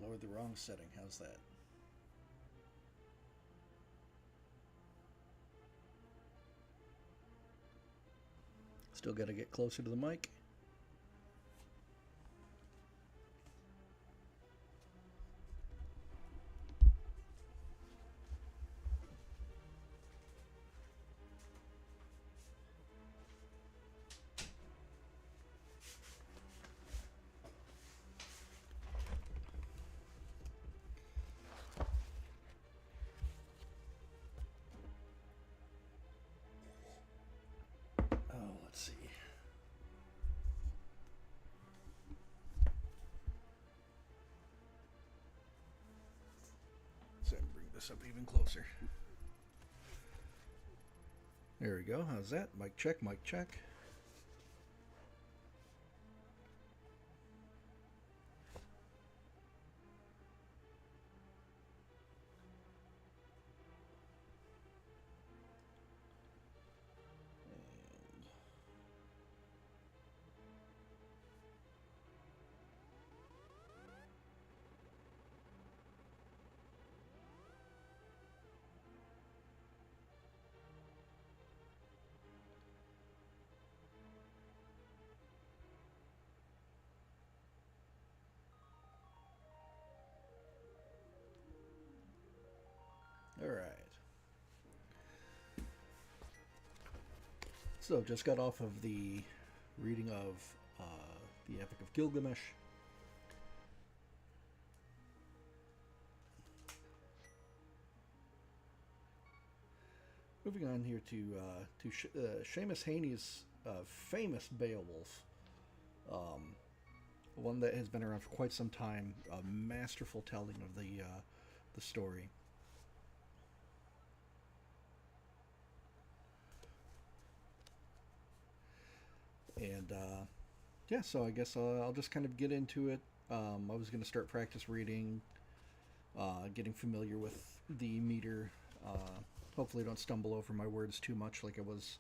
Lowered the wrong setting. How's that? Still got to get closer to the mic. Let's see. So bring this up even closer. There we go. How's that? Mic check, mic check. All right. So, just got off of the reading of the Epic of Gilgamesh. Moving on here to Seamus Heaney's famous Beowulf, one that has been around for quite some time. A masterful telling of the story. And yeah, so I guess I'll just kind of get into it. I was going to start practice reading, getting familiar with the meter. Hopefully don't stumble over my words too much like I was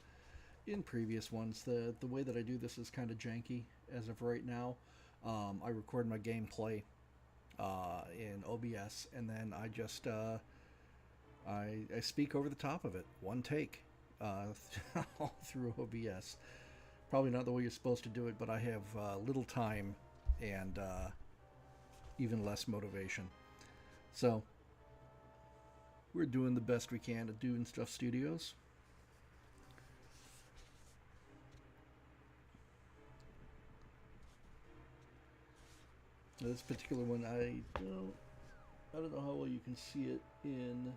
in previous ones. The way that I do this is kind of janky as of right now. I record my gameplay in OBS, and then I just I speak over the top of it, one take, all through OBS. Probably not the way you're supposed to do it, but I have little time and even less motivation. So we're doing the best we can at Doing Stuff Studios. Now, this particular one, I don't know how well you can see it in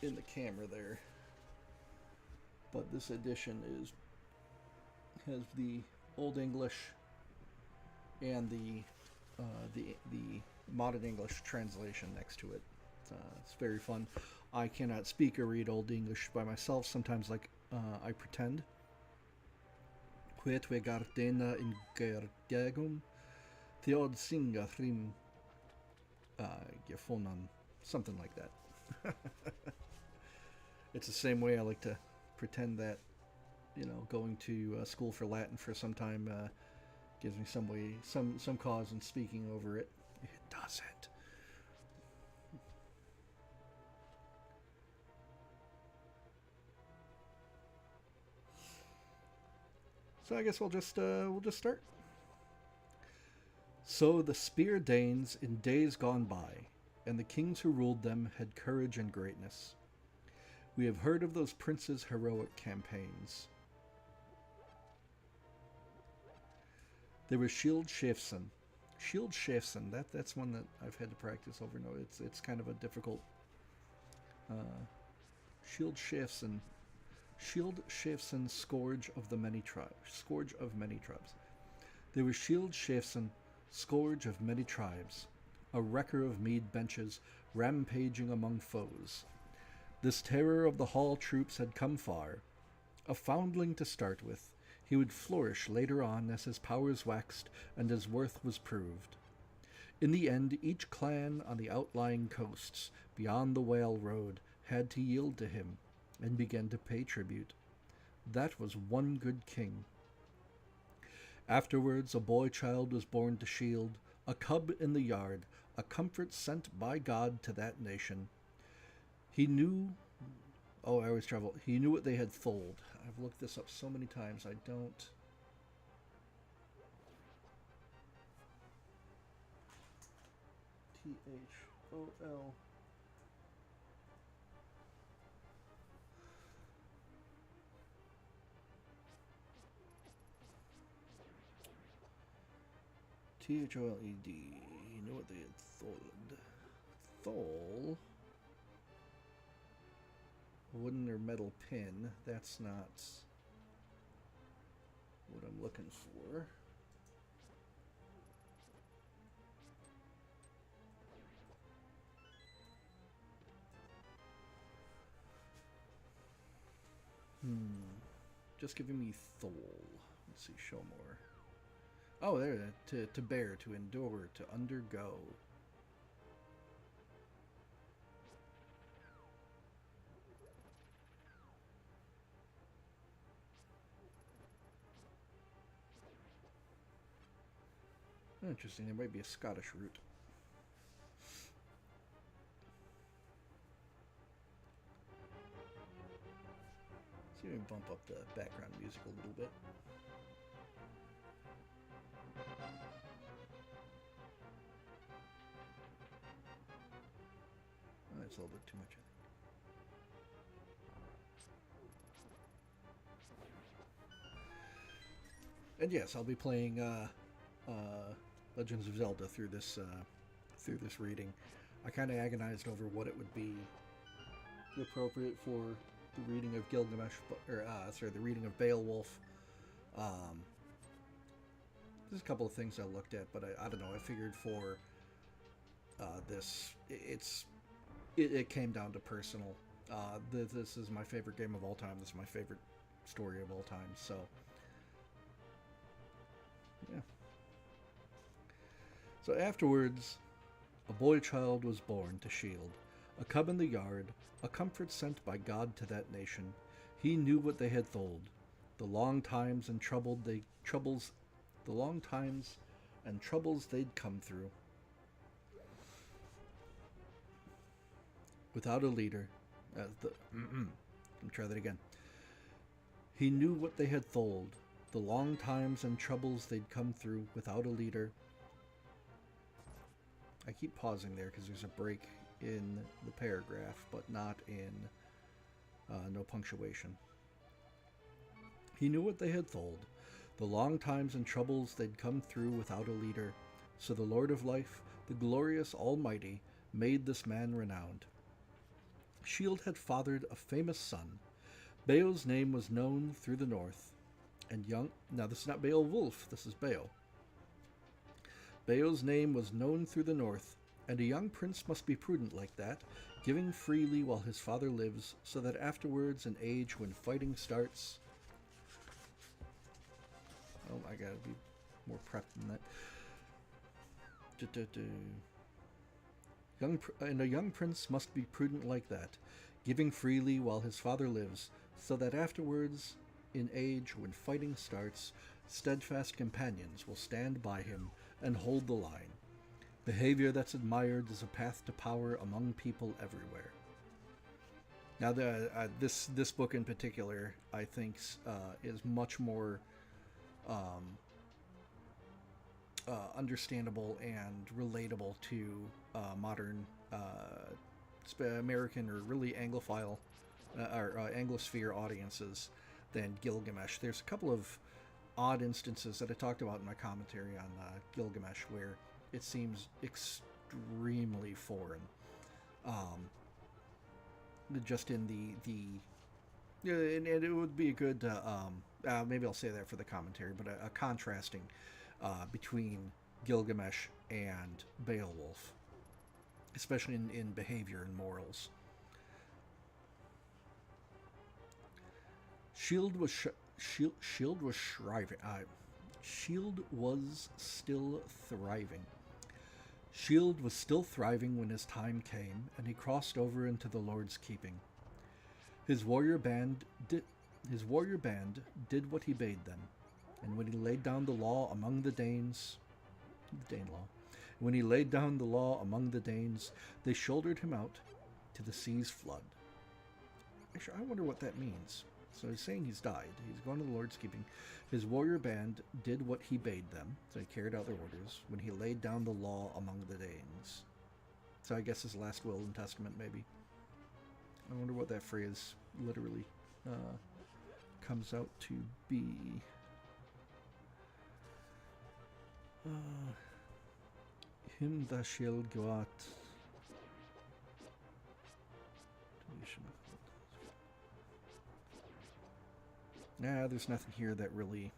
the camera there. But this edition has the Old English and the modern English translation next to it. It's very fun. I cannot speak or read Old English by myself. Sometimes, I pretend. Quet we gardena in gerdegum, theod singa thrim gefonan, something like that. It's the same way I like to pretend that, going to school for Latin for some time gives me some cause in speaking over it. It doesn't. So I guess we'll just start. So the Spear Danes in days gone by and the kings who ruled them had courage and greatness. We have heard of those princes' heroic campaigns. There was Shield Shafson. Shield Shafson, that's one that I've had to practice over and over. It's kind of a difficult... Shield Shafson. Shield Shafson, Scourge of the Many Tribes. Scourge of Many Tribes. There was Shield Shafson, Scourge of Many Tribes, a wrecker of mead benches, rampaging among foes. This terror of the hall troops had come far. A foundling to start with, he would flourish later on as his powers waxed and his worth was proved. In the end, each clan on the outlying coasts beyond the Whale Road had to yield to him and began to pay tribute. That was one good king. Afterwards, a boy-child was born to Shield, a cub in the yard, a comfort sent by God to that nation. He knew... Oh, I always travel. He knew what they had told. I've looked this up so many times, I don't... Thol... Tholed. You know what they had told. Thol. Wooden or metal pin. That's not what I'm looking for. Just giving me Thol. Let's see, show more. Oh, there, to bear, to endure, to undergo. Interesting, there might be a Scottish root. See if we can bump up the background music a little bit. Oh, that's a little bit too much, I think. And yes, I'll be playing Legends of Zelda through this reading. I kind of agonized over what it would be appropriate for the reading of Gilgamesh, the reading of Beowulf. There's a couple of things I looked at, but I don't know. I figured for this, it came down to personal. This is my favorite game of all time. This is my favorite story of all time. So, yeah. So afterwards, a boy-child was born to Shield, a cub in the yard, a comfort sent by God to that nation. He knew what they had told, the long times and troubles they'd come through. Without a leader, let me try that again. He knew what they had told, the long times and troubles they'd come through without a leader. I keep pausing there because there's a break in the paragraph, but not in no punctuation. He knew what they had told, the long times and troubles they'd come through without a leader. So the Lord of Life, the glorious Almighty, made this man renowned. Shield had fathered a famous son. Beo's name was known through the north, and now this is not Beowulf, this is Beo. Beo's name was known through the north, and a young prince must be prudent like that, giving freely while his father lives, so that afterwards, in age when fighting starts... Oh, I gotta be more prepped than that. A young prince must be prudent like that, giving freely while his father lives, so that afterwards, in age when fighting starts, steadfast companions will stand by him and hold the line. Behavior that's admired is a path to power among people everywhere. Now, this book in particular, I think, is much more understandable and relatable to modern American or really Anglophile or Anglosphere audiences than Gilgamesh. There's a couple of odd instances that I talked about in my commentary on Gilgamesh where it seems extremely foreign. Just in yeah, and it would be a good maybe I'll say that for the commentary, but a contrasting between Gilgamesh and Beowulf, especially in behavior and morals. Shield was Shield was thriving. Shield was still thriving. Shield was still thriving when his time came, and he crossed over into the Lord's keeping. His warrior band did what he bade them, and when he laid down the law among the Danes, the Dane law, when he laid down the law among the Danes, they shouldered him out to the sea's flood. Actually, I wonder what that means. So he's saying he's died. He's gone to the Lord's keeping. His warrior band did what he bade them, so he carried out their orders, when he laid down the law among the Danes. So I guess his last will and testament, maybe. I wonder what that phrase literally comes out to be. Him that shall go out. Nah, there's nothing here that really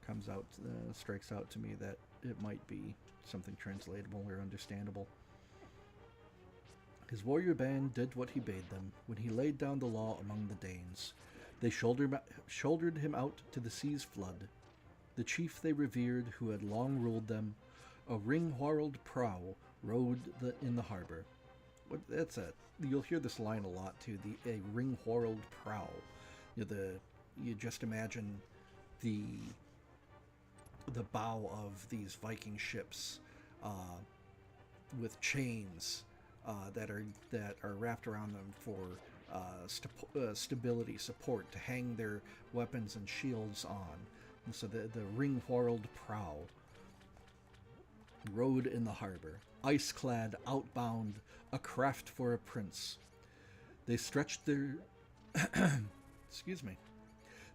comes out, strikes out to me that it might be something translatable or understandable. His warrior band did what he bade them, when he laid down the law among the Danes. They shouldered him out to the sea's flood. The chief they revered, who had long ruled them, a ring-whorled prow rode in the harbor. That's it. You'll hear this line a lot too. A ring-whorled prow. You just imagine the bow of these Viking ships with chains that are wrapped around them for stability, support, to hang their weapons and shields on. And so the ring-whorled prow rode in the harbor, ice-clad, outbound, a craft for a prince. They stretched their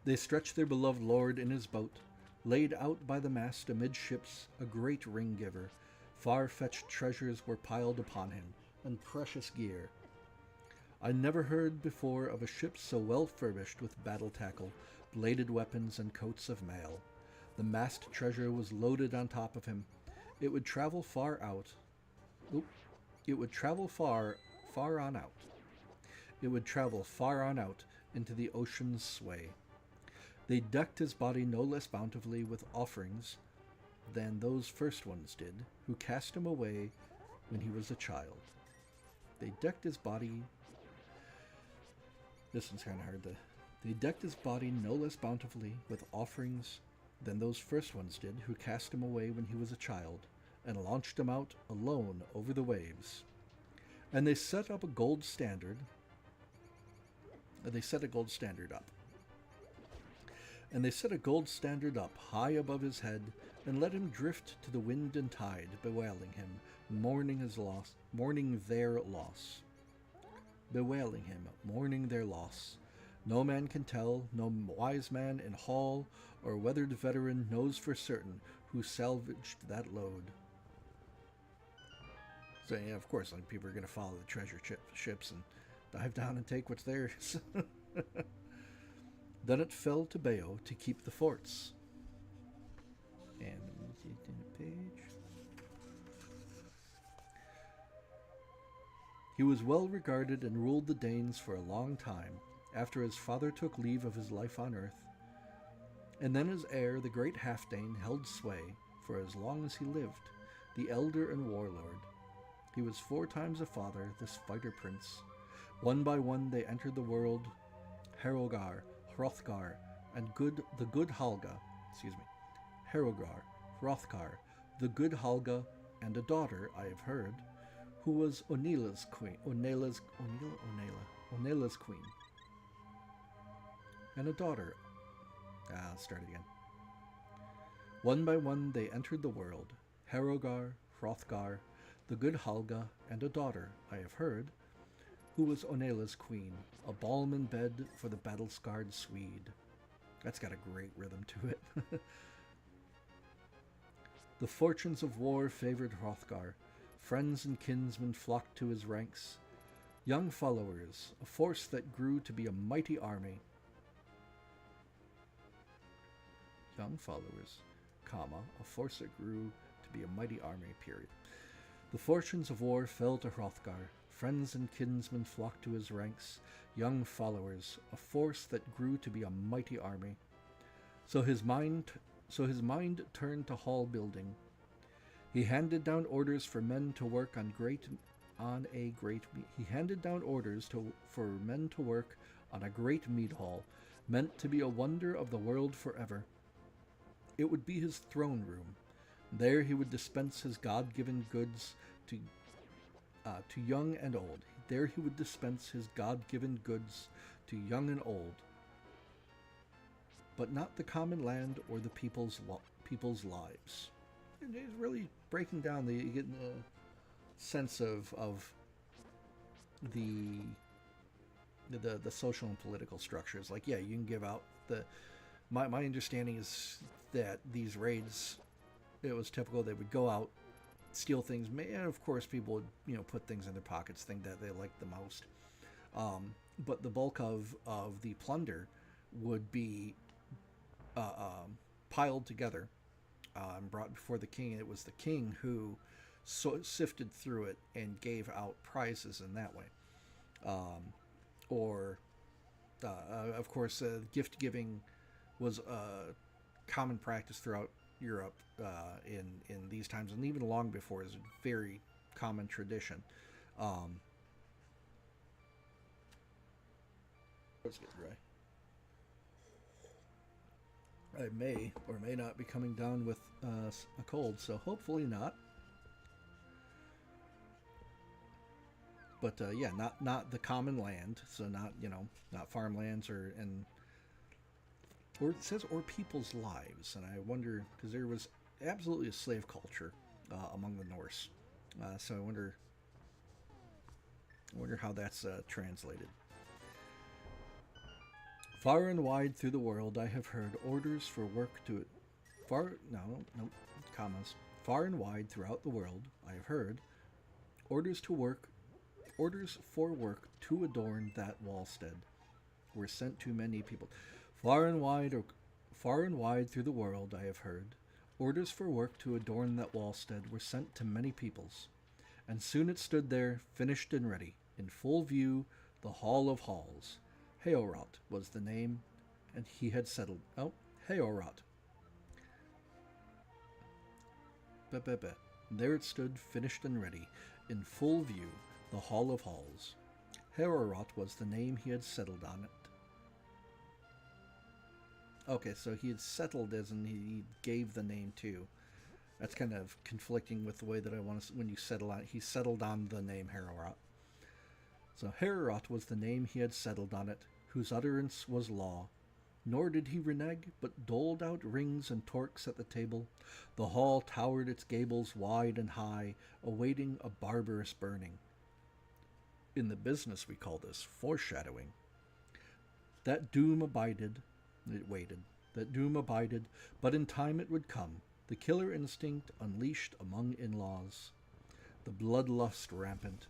They stretched their beloved lord in his boat, laid out by the mast amidships, a great ring-giver. Far-fetched treasures were piled upon him, and precious gear. I never heard before of a ship so well furbished with battle tackle, bladed weapons, and coats of mail. The mast treasure was loaded on top of him. It would travel far out. It would travel far on out. It would travel far on out into the ocean's sway. They decked his body no less bountifully with offerings than those first ones did, who cast him away when he was a child. They decked his body... This one's kind of hard to... They decked his body no less bountifully with offerings than those first ones did, who cast him away when he was a child, and launched him out alone over the waves. And they set up a gold standard... They set a gold standard up. And they set a gold standard up high above his head, and let him drift to the wind and tide, bewailing him, mourning their loss. Bewailing him, mourning their loss. No man can tell, no wise man in hall or weathered veteran knows for certain who salvaged that load. So yeah, of course, like, people are going to follow the treasure ships and dive down and take what's theirs. Then it fell to Beo to keep the forts. And let me see it in a page. He was well regarded and ruled the Danes for a long time, after his father took leave of his life on earth. And then his heir, the great Halfdane, held sway for as long as he lived, the elder and warlord. He was 4 times a father, this fighter prince. One by one they entered the world, Herogar, Hrothgar, and the good Halga, Herogar, Hrothgar, the good Halga, and a daughter, I have heard, who was Onela's queen, Onela's queen, and a daughter. I'll start again. One by one they entered the world, Herogar, Hrothgar, the good Halga, and a daughter, I have heard, who was Onela's queen, a balm in bed for the battle-scarred Swede. That's got a great rhythm to it. The fortunes of war favored Hrothgar. Friends and kinsmen flocked to his ranks. Young followers, a force that grew to be a mighty army. Young followers, comma, a force that grew to be a mighty army, period. The fortunes of war fell to Hrothgar. Friends and kinsmen flocked to his ranks. Young followers, a force that grew to be a mighty army. So his mind turned to hall building. He handed down orders for men to work on a great mead hall, meant to be a wonder of the world forever. It would be his throne room. There he would dispense his God-given goods to young and old. There he would dispense his God-given goods to young and old, but not the common land or the people's lives. And he's really breaking down you get a sense of the social and political structures. Like, yeah, you can give out my understanding is that these raids, it was typical. They would go out, steal things, and of course people would put things in their pockets, think that they liked the most. But the bulk of the plunder would be piled together and brought before the king. It was the king who sifted through it and gave out prizes in that way. Of course, gift giving was a common practice throughout Europe in these times, and even long before, is a very common tradition. Let's get dry. I may or may not be coming down with a cold, so hopefully not. But yeah, not the common land, so not farmlands or it says or people's lives, and I wonder, because there was absolutely a slave culture among the Norse, so I wonder how that's translated. Far and wide through the world I have heard orders for work to far and wide throughout the world I have heard orders for work to adorn that wallstead were sent to many people. Far and wide through the world I have heard orders for work to adorn that wallstead were sent to many peoples, and soon it stood there, finished and ready, in full view, the Hall of Halls. Heorot was the name, and he had settled. Oh, Heorot. There it stood, finished and ready, in full view, the Hall of Halls. Heorot was the name he had settled on it. Okay, so he had settled as in he gave the name to. That's kind of conflicting with the way that I want to. When you settle on, he settled on the name Heorot. So Heorot was the name he had settled on it, whose utterance was law. Nor did he renege, but doled out rings and torques at the table. The hall towered its gables wide and high, awaiting a barbarous burning. In the business we call this foreshadowing. That doom abided, it waited. That doom abided, but in time it would come, the killer instinct unleashed among in-laws. The bloodlust rampant.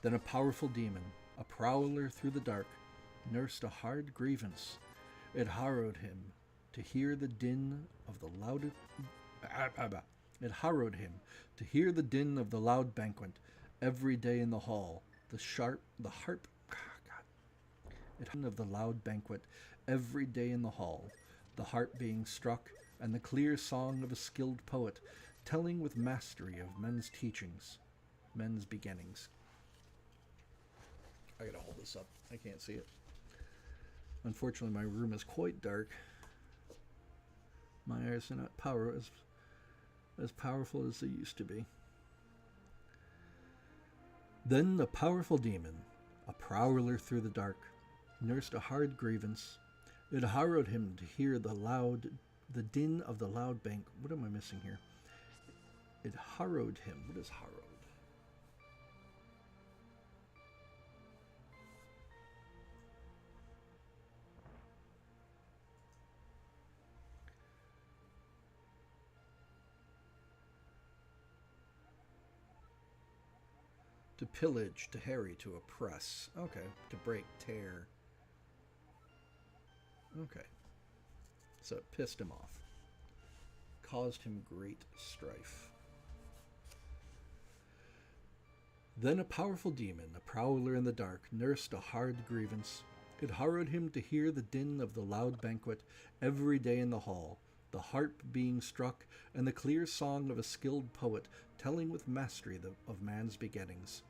Then a powerful demon, a prowler through the dark, nursed a hard grievance. It harrowed him to hear the din of the loud. It harrowed him to hear the din of the loud banquet every day in the hall. The harp. It of the loud banquet every day in the hall. The harp being struck, and the clear song of a skilled poet, telling with mastery of men's teachings, men's beginnings. I gotta hold this up. I can't see it. Unfortunately, my room is quite dark. My eyes are not as powerful as they used to be. Then the powerful demon, a prowler through the dark, nursed a hard grievance. It harrowed him to hear the din of the loud bank. What am I missing here? It harrowed him. What is harrowed? To pillage, to harry, to oppress. Okay. To break, tear. Okay. So it pissed him off. Caused him great strife. Then a powerful demon, a prowler in the dark, nursed a hard grievance. It harrowed him to hear the din of the loud banquet every day in the hall, the harp being struck, and the clear song of a skilled poet telling with mastery of man's beginnings,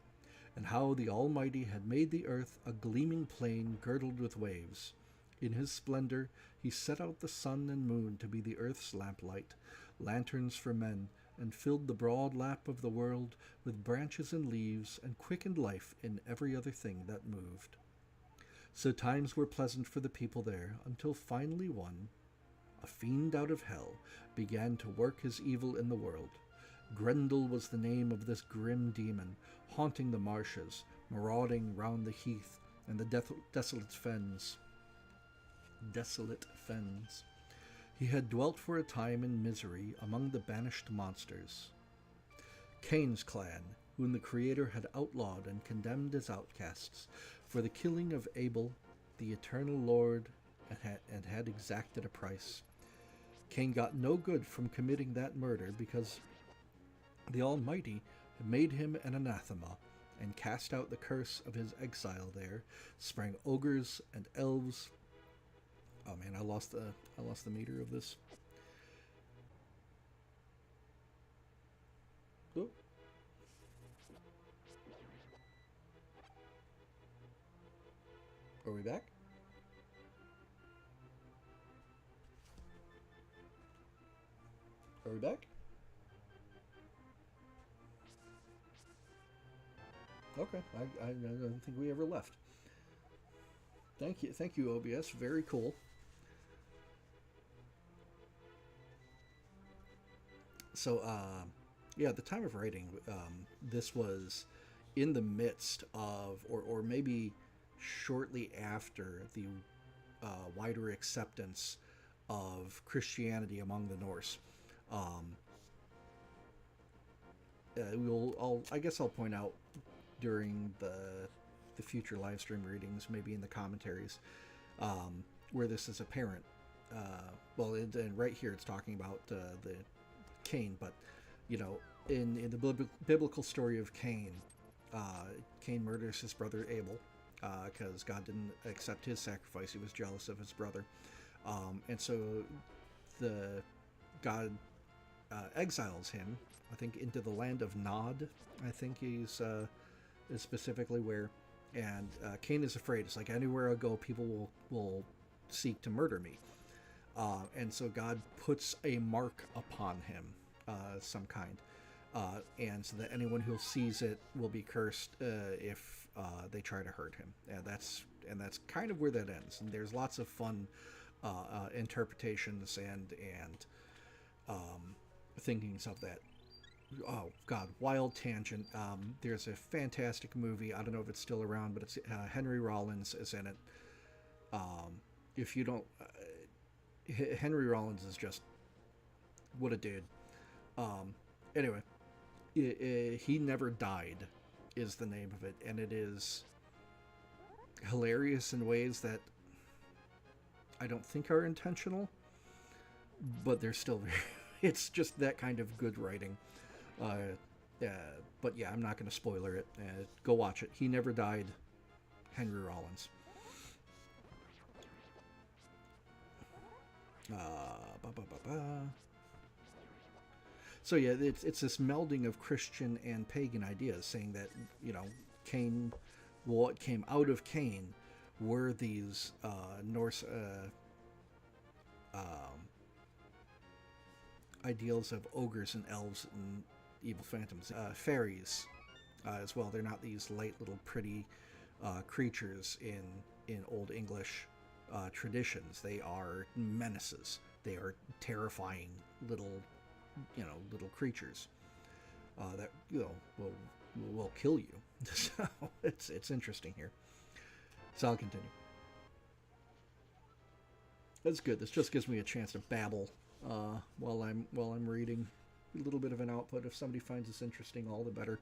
and how the Almighty had made the earth a gleaming plain girdled with waves. In his splendor he set out the sun and moon to be the earth's lamplight, lanterns for men, and filled the broad lap of the world with branches and leaves, and quickened life in every other thing that moved. So times were pleasant for the people there, until finally one, a fiend out of hell, began to work his evil in the world. Grendel was the name of this grim demon, haunting the marshes, marauding round the heath and the desolate fens. He had dwelt for a time in misery among the banished monsters. Cain's clan, whom the Creator had outlawed and condemned as outcasts for the killing of Abel, the eternal Lord, and had exacted a price. Cain got no good from committing that murder because the Almighty had made him an anathema, and cast out the curse of his exile. There sprang ogres and elves. Oh man, I lost the meter of this. Oh. Are we back? Are we back? Okay, I don't think we ever left. Thank you, OBS. Very cool. So, yeah, at the time of writing, this was in the midst of, or maybe shortly after the wider acceptance of Christianity among the Norse. I guess I'll point out during the future live stream readings, maybe in the commentaries, where this is apparent. And right here it's talking about the Cain, but in the biblical story of Cain, Cain murders his brother Abel because God didn't accept his sacrifice. He was jealous of his brother, and so the God exiles him, I think, into the land of Nod. I think is specifically where, and Cain is afraid. It's like, anywhere I go, people will seek to murder me. And so God puts a mark upon him, some kind, and so that anyone who sees it will be cursed if they try to hurt him. And that's kind of where that ends. And there's lots of fun interpretations and thinkings of that. Oh God, wild tangent. There's a fantastic movie. I don't know if it's still around, but it's Henry Rollins is in it. If you don't. Henry Rollins is just what a dude. Anyway, He Never Died is the name of it, and it is hilarious in ways that I don't think are intentional, but they're still very. It's just that kind of good writing. But yeah, I'm not going to spoiler it. Go watch it. He Never Died, Henry Rollins. So yeah, it's this melding of Christian and pagan ideas, saying that Cain, what came out of Cain were these Norse ideals of ogres and elves and evil phantoms, fairies as well. They're not these light little pretty creatures in Old English traditions. They are menaces. They are terrifying little creatures that will kill you. So it's interesting here. So I'll continue. That's good. This just gives me a chance to babble while I'm reading. A little bit of an output. If somebody finds this interesting, all the better.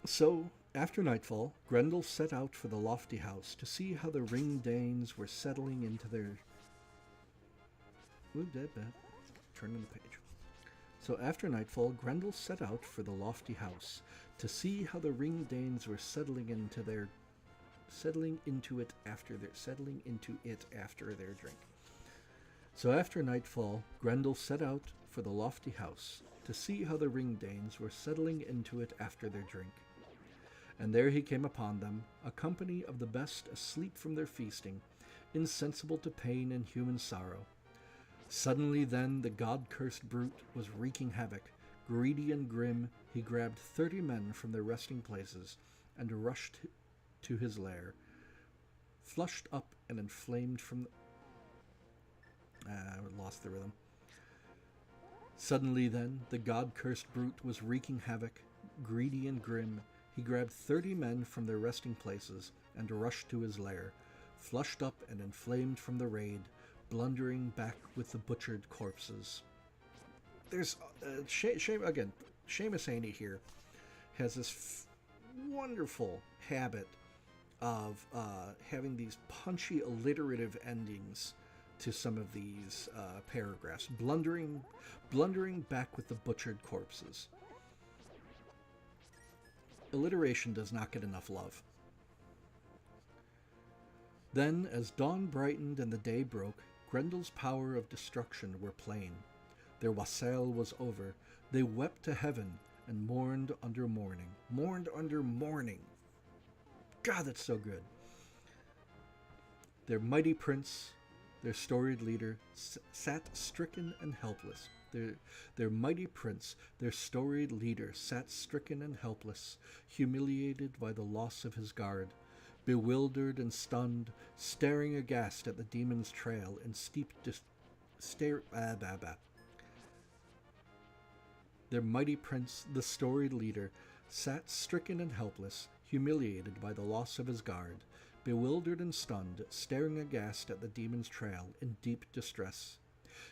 So, after nightfall, Grendel set out for the lofty house to see how the ring Danes were settling into their. Ooh, dead bad. Turning the page. So after nightfall, Grendel set out for the lofty house to see how the ring Danes were settling into it after their drink. So after nightfall, Grendel set out for the lofty house to see how the ring Danes were settling into it after their drink. And there he came upon them, a company of the best asleep from their feasting, insensible to pain and human sorrow. Suddenly then the god-cursed brute was wreaking havoc. Greedy and grim, he grabbed 30 men from their resting places and rushed to his lair, flushed up and inflamed from I lost the rhythm. Suddenly then the god-cursed brute was wreaking havoc. Greedy and grim, he grabbed 30 men from their resting places and rushed to his lair, flushed up and inflamed from the raid, blundering back with the butchered corpses. There's again, Seamus Haney here has this wonderful habit of having these punchy alliterative endings to some of these paragraphs, blundering back with the butchered corpses. Alliteration does not get enough love. Then, as dawn brightened and the day broke, Grendel's power of destruction were plain. Their wassail was over. They wept to heaven and mourned under mourning. Mourned under mourning. God, that's so good. Their mighty prince, their storied leader, sat stricken and helpless. Their mighty prince, their storied leader, sat stricken and helpless, humiliated by the loss of his guard, bewildered and stunned, staring aghast at the demon's trail in steep Their mighty prince, the storied leader, sat stricken and helpless, humiliated by the loss of his guard, bewildered and stunned, staring aghast at the demon's trail in deep distress.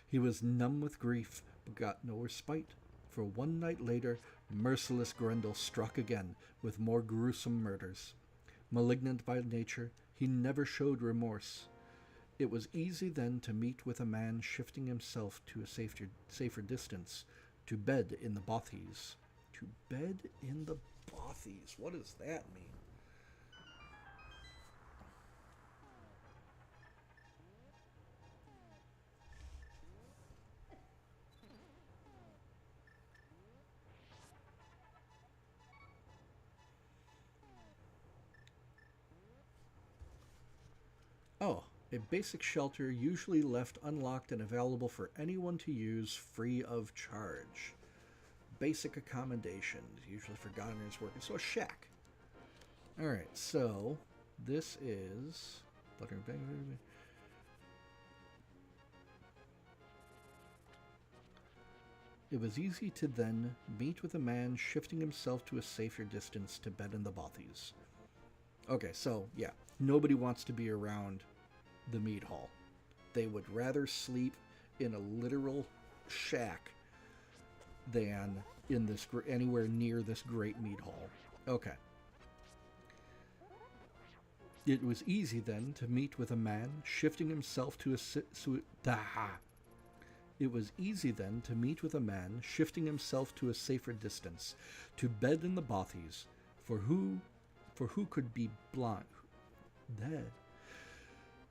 He was numb with grief, but got no respite, for one night later, merciless Grendel struck again with more gruesome murders. Malignant by nature, he never showed remorse. It was easy then to meet with a man shifting himself to a safer distance, to bed in the bothies. To bed in the bothies. What does that mean? Oh, a basic shelter usually left unlocked and available for anyone to use free of charge. Basic accommodations, usually for gardeners working. So a shack. Alright, so this is. It was easy to then meet with a man shifting himself to a safer distance to bed in the bothies. Okay, so yeah, nobody wants to be around the mead hall. They would rather sleep in a literal shack than in this anywhere near this great mead hall. Okay. It was easy then to meet with a man shifting himself to It was easy then to meet with a man shifting himself to a safer distance, to bed in the bothies, for who could be blind?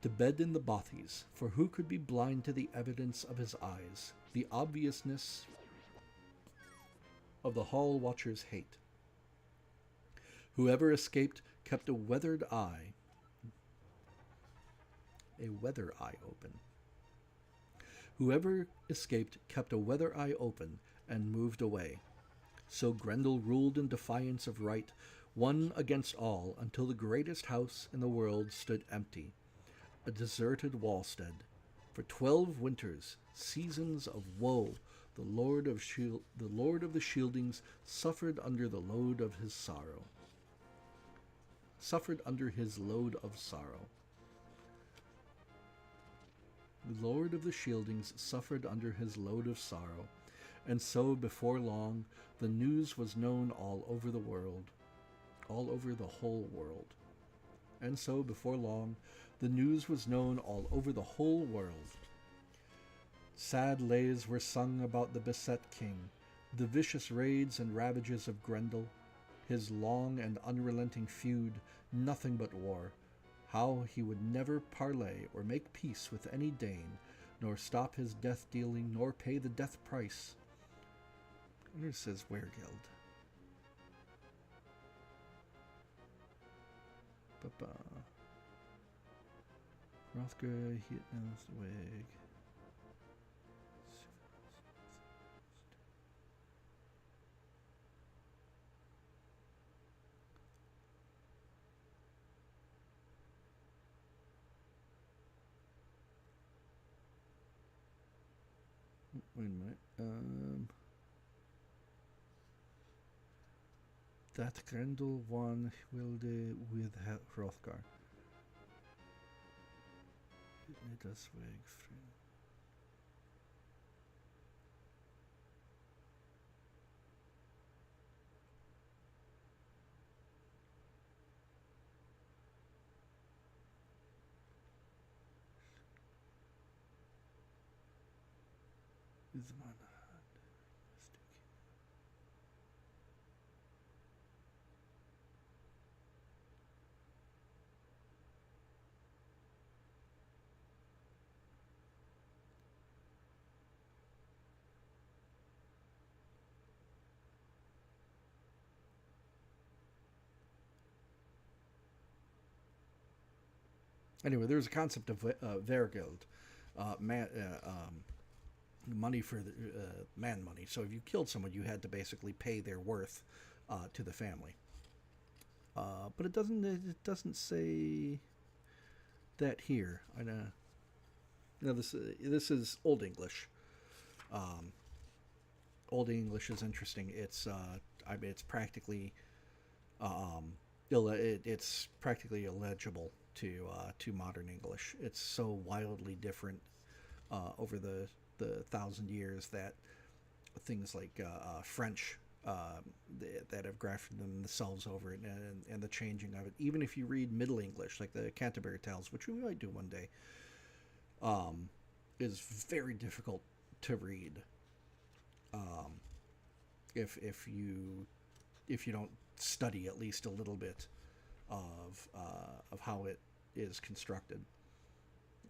To bed in the bothies, for who could be blind to the evidence of his eyes, the obviousness of the hall watcher's hate. Whoever escaped kept a weather eye open. Whoever escaped kept a weather eye open and moved away. So Grendel ruled in defiance of right, one against all, until the greatest house in the world stood empty, a deserted wallstead. For 12 winters, seasons of woe, the Lord of the Shieldings suffered under the load of his sorrow. Suffered under his load of sorrow. The Lord of the Shieldings suffered under his load of sorrow, and so before long the news was known all over the world. all over the whole world. And so, before long, the news was known all over the whole world. Sad lays were sung about the beset king, the vicious raids and ravages of Grendel, his long and unrelenting feud, nothing but war, how he would never parley or make peace with any Dane, nor stop his death-dealing, nor pay the death price. Where it says Wergild. Hrothgar, Hietnos, Weg. Wait a minute. That Grendel won Wilde with Hrothgar. Let us Weg free. Is my Anyway, there's a concept of Vergild, money for the man money. So if you killed someone, you had to basically pay their worth to the family. But it doesn't say that here. I know. This is Old English. Old English is interesting. It's it's practically it's practically illegible to modern English. It's so wildly different over the 1,000 years that things like French that have grafted themselves over it, and the changing of it. Even if you read Middle English, like the Canterbury Tales, which we might do one day, is very difficult to read. If you don't study at least a little bit of how it is constructed.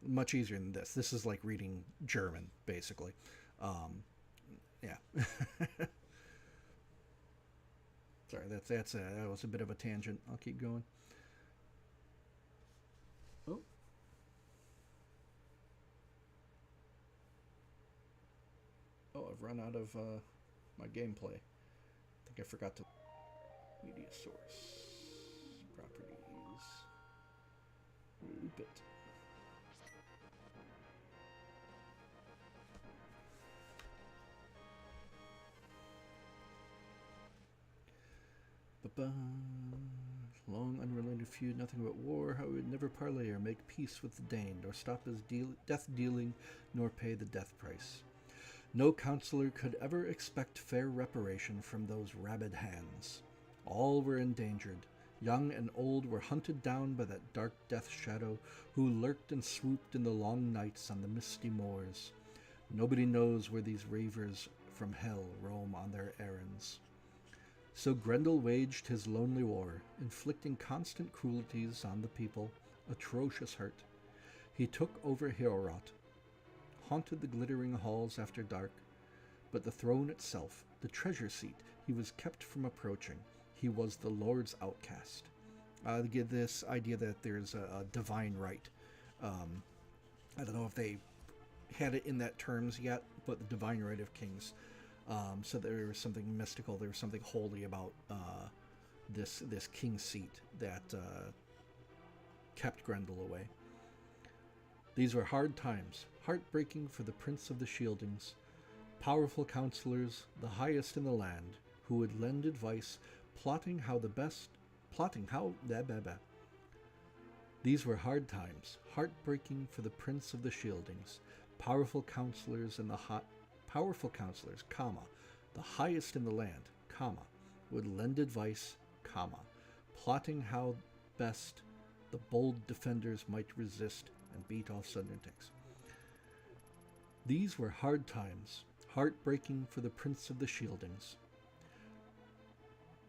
Much easier than this. This is like reading German, basically. Yeah. Sorry, that was a bit of a tangent. I'll keep going. Oh. Oh, I've run out of my gameplay. I think I forgot to media source properties. Loop it. Long unrelated feud, nothing but war, how he would never parley or make peace with the Dane, nor stop his death dealing, nor pay the death price. No counselor could ever expect fair reparation from those rabid hands. All were endangered. Young and old were hunted down by that dark death shadow who lurked and swooped in the long nights on the misty moors. Nobody knows where these ravers from hell roam on their errands. So Grendel waged his lonely war, inflicting constant cruelties on the people, atrocious hurt. He took over Heorot, haunted the glittering halls after dark, but the throne itself, the treasure seat, he was kept from approaching. He was the Lord's outcast. To give this idea that there's a divine right. I don't know if they had it in that terms yet, but the divine right of kings. So there was something mystical, there was something holy about this king seat that kept Grendel away. These were hard times, heartbreaking for the Prince of the Shieldings, powerful counselors, the highest in the land, who would lend advice, plotting how. These were hard times, heartbreaking for the Prince of the Shieldings, powerful counselors, comma, the highest in the land, comma, would lend advice, comma, plotting how best the bold defenders might resist and beat off sudden attacks. These were hard times, heartbreaking for the Prince of the Shieldings.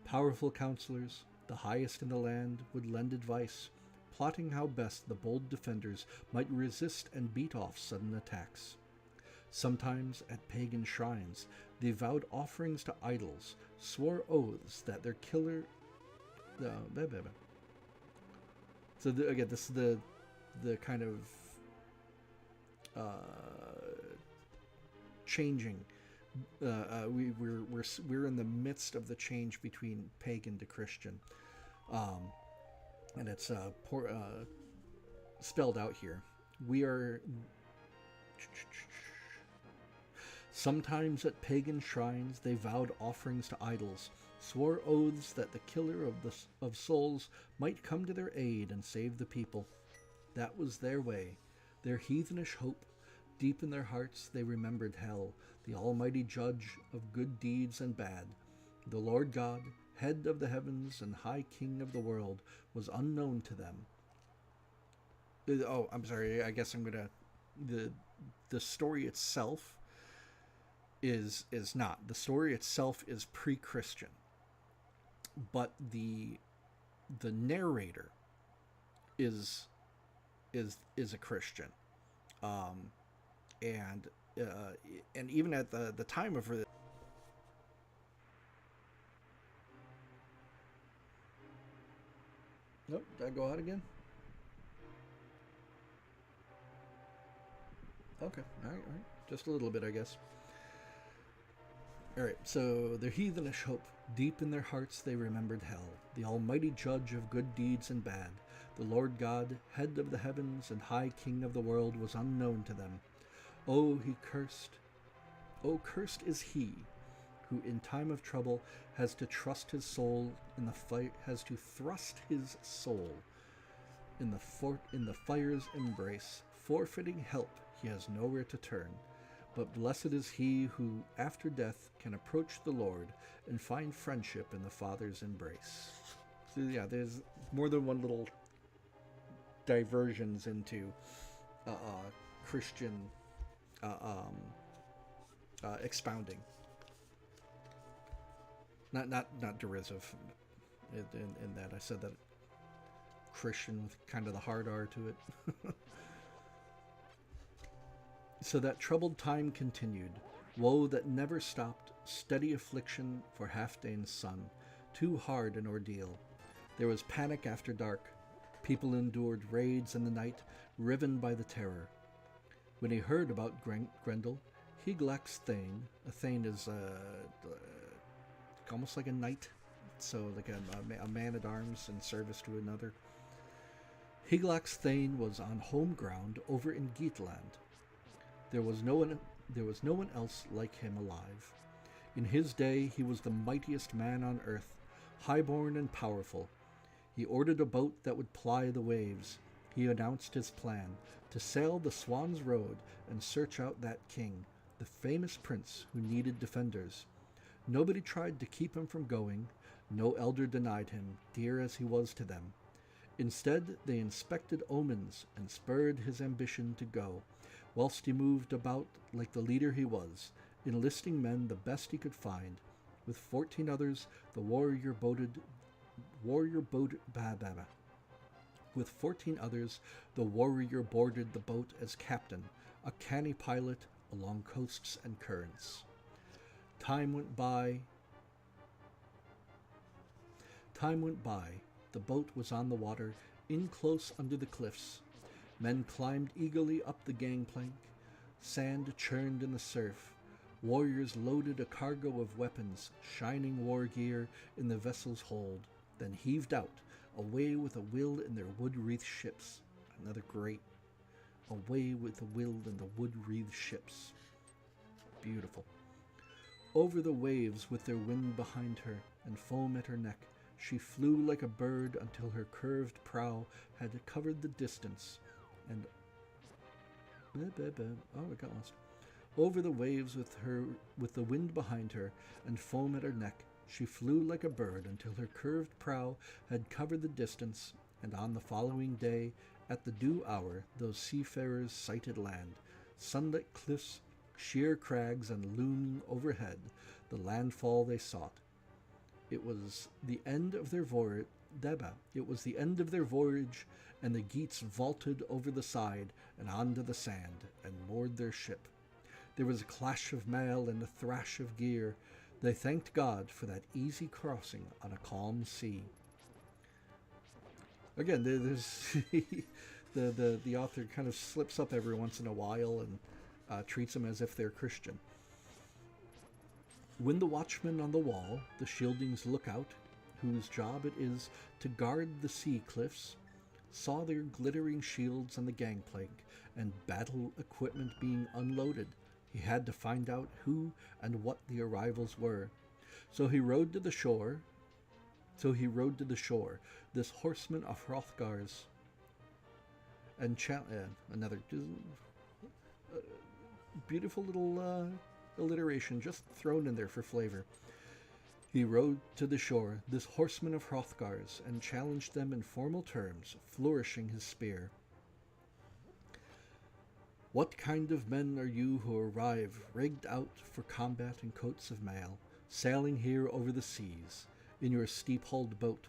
Powerful counselors, the highest in the land, would lend advice, plotting how best the bold defenders might resist and beat off sudden attacks. Sometimes at pagan shrines, they vowed offerings to idols, swore oaths that their killer... So again, this is the kind of changing. We're in the midst of the change between pagan to Christian, and it's spelled out here. We are sometimes at pagan shrines they vowed offerings to idols, swore oaths that the killer of souls might come to their aid and save the people. That was their way, their heathenish hope. Deep in their hearts they remembered hell, the almighty judge of good deeds and bad. The Lord God, head of the heavens and high king of the world, was unknown to them. Oh, I'm sorry, I guess I'm gonna... The story itself is not. The story itself is pre-Christian. But the narrator is a Christian. And even at the time of her... Nope, did I go out again? Okay, all right. Just a little bit, I guess. All right, so their heathenish hope, deep in their hearts they remembered hell, the almighty judge of good deeds and bad. The Lord God, head of the heavens and high king of the world, was unknown to them. Oh, cursed is he who in time of trouble has to trust his soul in the fire, has to thrust his soul in the fire's embrace, forfeiting help he has nowhere to turn. But blessed is he who after death can approach the Lord and find friendship in the Father's embrace. So yeah, there's more than one little diversions into Christian expounding. Not derisive in that. I said that Christian with kind of the hard R to it. So that troubled time continued, woe that never stopped, steady affliction for Halfdane's son, too hard an ordeal. There was panic after dark. People endured raids in the night, riven by the terror. When he heard about Grendel, Hygelac Thane, a Thane is almost like a knight, so like a man-at-arms in service to another. Hygelac Thane was on home ground over in Geatland. There was no one else like him alive. In his day he was the mightiest man on earth, highborn and powerful. He ordered a boat that would ply the waves. He announced his plan to sail the Swan's Road and search out that king, the famous prince who needed defenders. Nobody tried to keep him from going. No elder denied him, dear as he was to them. Instead, they inspected omens and spurred his ambition to go, whilst he moved about like the leader he was, enlisting men the best he could find. With 14 others, the warrior boarded the boat as captain, a canny pilot along coasts and currents. Time went by. The boat was on the water, in close under the cliffs. Men climbed eagerly up the gangplank. Sand churned in the surf. Warriors loaded a cargo of weapons, shining war gear, in the vessel's hold, then heaved out, away with a will in their wood-wreathed ships. Another great, away with a will in the wood-wreathed ships. Beautiful. Over the waves with their wind behind her and foam at her neck, she flew like a bird until her curved prow had covered the distance, and... Oh, I got lost. Over the waves with the wind behind her and foam at her neck, she flew like a bird until her curved prow had covered the distance, and on the following day, at the due hour, those seafarers sighted land, sunlit cliffs, sheer crags, and looming overhead, the landfall they sought. It was the end of their voyage. It was the end of their voyage, and the Geats vaulted over the side and onto the sand, and moored their ship. There was a clash of mail and a thrash of gear. They thanked God for that easy crossing on a calm sea. Again, there's the author kind of slips up every once in a while and treats them as if they're Christian. When the watchmen on the wall, the shieldings lookout, whose job it is to guard the sea cliffs, saw their glittering shields on the gangplank and battle equipment being unloaded, he had to find out who and what the arrivals were. So he rode to the shore, this horseman of Hrothgar's, and another beautiful little alliteration just thrown in there for flavor. He rode to the shore, this horseman of Hrothgar's, and challenged them in formal terms, flourishing his spear. What kind of men are you who arrive, rigged out for combat in coats of mail, sailing here over the seas, in your steep-hulled boat?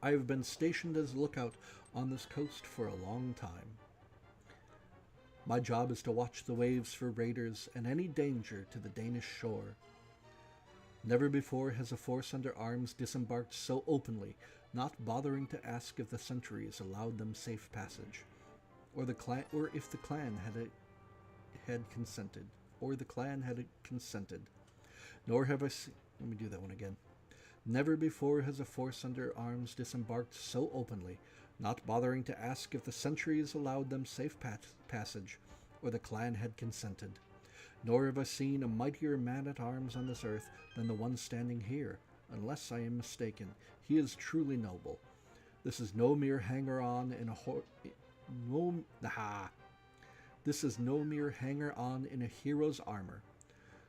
I have been stationed as a lookout on this coast for a long time. My job is to watch the waves for raiders and any danger to the Danish shore. Never before has a force under arms disembarked so openly, not bothering to ask if the sentries allowed them safe passage, or if the clan had consented. Nor have I seen. Let me do that one again. Never before has a force under arms disembarked so openly, not bothering to ask if the sentries allowed them safe passage, or the clan had consented. Nor have I seen a mightier man-at-arms on this earth than the one standing here. Unless I am mistaken, he is truly noble. This is no mere hanger-on in This is no mere hanger-on in a hero's armor.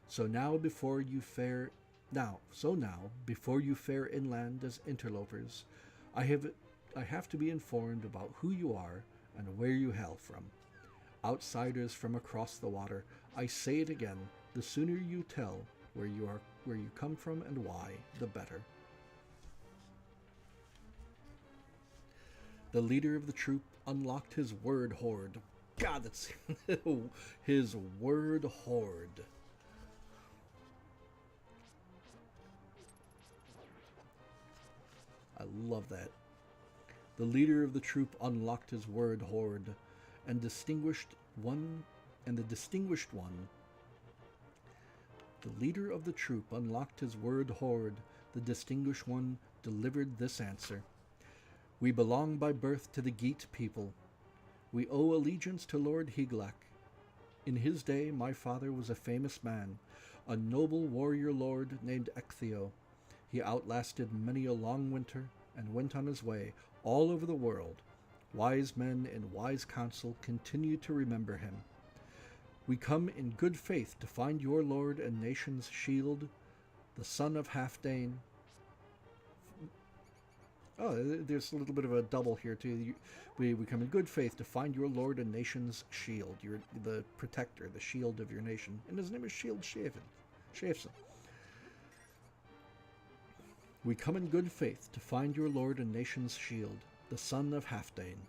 So now, before you fare inland as interlopers, I have to be informed about who you are and where you hail from. Outsiders from across the water, I say it again, the sooner you tell where you come from and why, the better. The leader of the troop unlocked his word hoard. God, that's his word hoard. I love that. The leader of the troop unlocked his word hoard, and the distinguished one. The leader of the troop unlocked his word hoard. The distinguished one delivered this answer: We belong by birth to the Geat people. We owe allegiance to Lord Hygelac. In his day, my father was a famous man, a noble warrior lord named Ectheo. He outlasted many a long winter and went on his way all over the world. Wise men in wise counsel continue to remember him. We come in good faith to find your lord and nation's shield, the son of Halfdane. Oh, there's a little bit of a double here too. We come in good faith to find your lord and nation's shield. You're the protector, the shield of your nation. And his name is Shield Shafson. We come in good faith to find your lord and nation's shield, the son of Halfdane.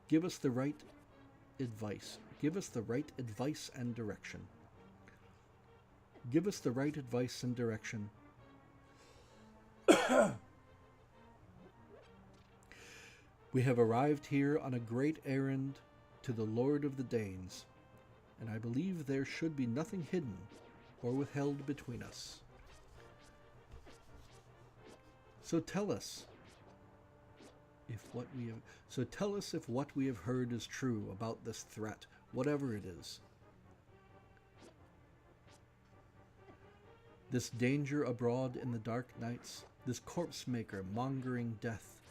Give us the right advice. Give us the right advice and direction. Give us the right advice and direction. We have arrived here on a great errand to the Lord of the Danes, and I believe there should be nothing hidden or withheld between us. So tell us if what we have heard is true about this threat, whatever it is. This danger abroad in the dark nights, this corpse maker mongering death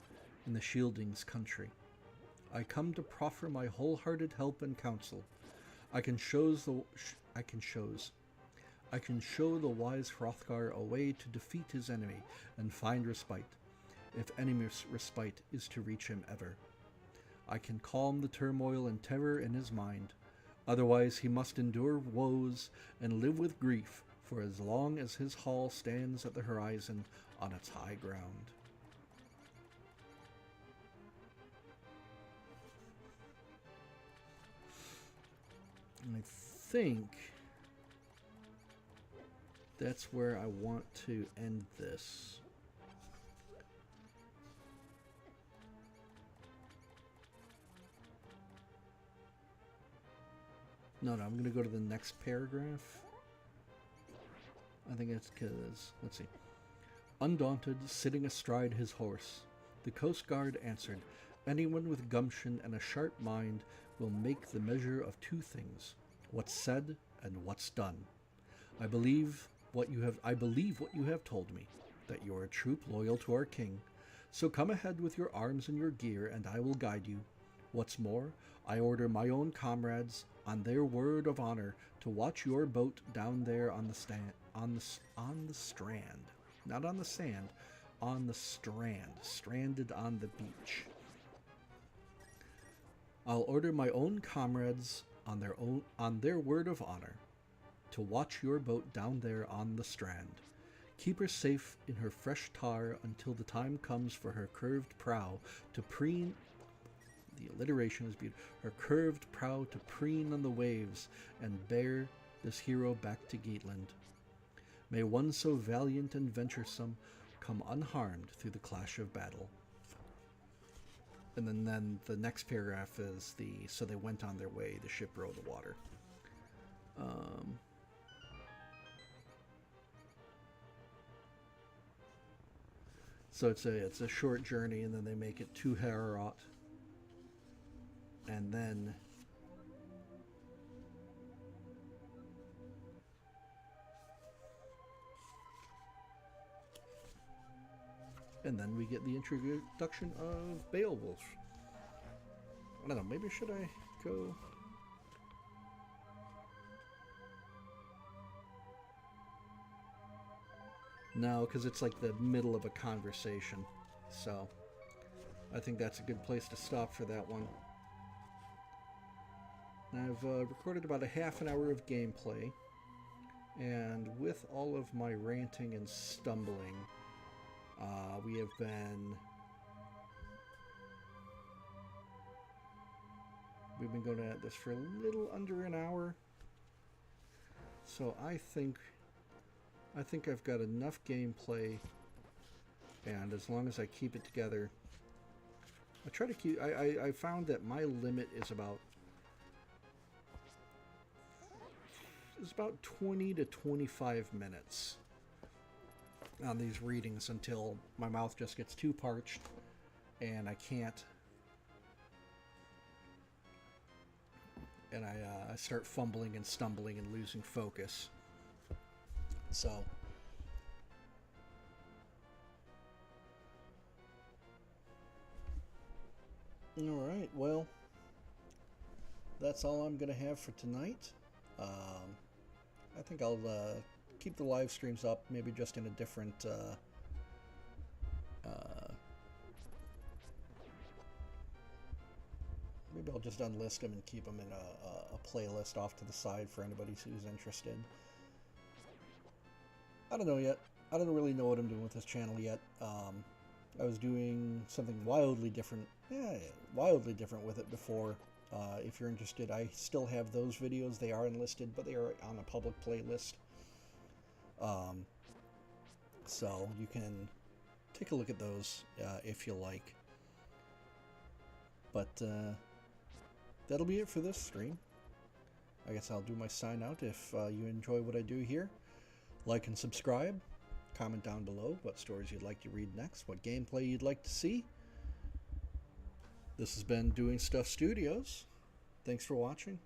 in the Shieldings' country. I come to proffer my wholehearted help and counsel. I can shows the I can shows I can show the wise Hrothgar a way to defeat his enemy and find respite, if any respite is to reach him ever. I can calm the turmoil and terror in his mind. Otherwise he must endure woes and live with grief for as long as his hall stands at the horizon on its high ground. And I think that's where I want to end this. No, I'm going to go to the next paragraph. I think it's because, let's see. Undaunted, sitting astride his horse, the Coast Guard answered, anyone with gumption and a sharp mind will make the measure of two things, what's said and what's done. I believe what you have told me, that you're a troop loyal to our king. So come ahead with your arms and your gear, and I will guide you. What's more, I order my own comrades, on their word of honor, to watch your boat down there on the strand, not on the sand, on the strand, stranded on the beach. I'll order my own comrades on their word of honor to watch your boat down there on the strand. Keep her safe in her fresh tar until the time comes for her curved prow to preen. The alliteration is beautiful. Her curved prow to preen on the waves and bear this hero back to Geatland. May one so valiant and venturesome come unharmed through the clash of battle. And then the next paragraph is so they went on their way, the ship rode the water. So it's a short journey, and then they make it to Heorot. And then we get the introduction of Beowulf. I don't know, maybe should I go? No, because it's like the middle of a conversation. So I think that's a good place to stop for that one. I've recorded about a half an hour of gameplay, and with all of my ranting and stumbling, we've been going at this for a little under an hour. So I think I've got enough gameplay, and as long as I keep it together, I try to keep. I found that my limit is about 20 to 25 minutes on these readings until my mouth just gets too parched and I can't, and I start fumbling and stumbling and losing focus. So all right, well, that's all I'm gonna have for tonight. I think I'll keep the live streams up, maybe just in a different maybe I'll just unlist them and keep them in a playlist off to the side for anybody who's interested. I don't know yet. I don't really know what I'm doing with this channel yet. I was doing something wildly different with it before. If you're interested, I still have those videos. They are enlisted, but they are on a public playlist. So you can take a look at those if you like. But that'll be it for this stream. I guess I'll do my sign out. If you enjoy what I do here, like and subscribe. Comment down below what stories you'd like to read next, what gameplay you'd like to see. This has been Doing Stuff Studios. Thanks for watching.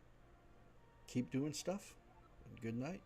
Keep doing stuff, and good night.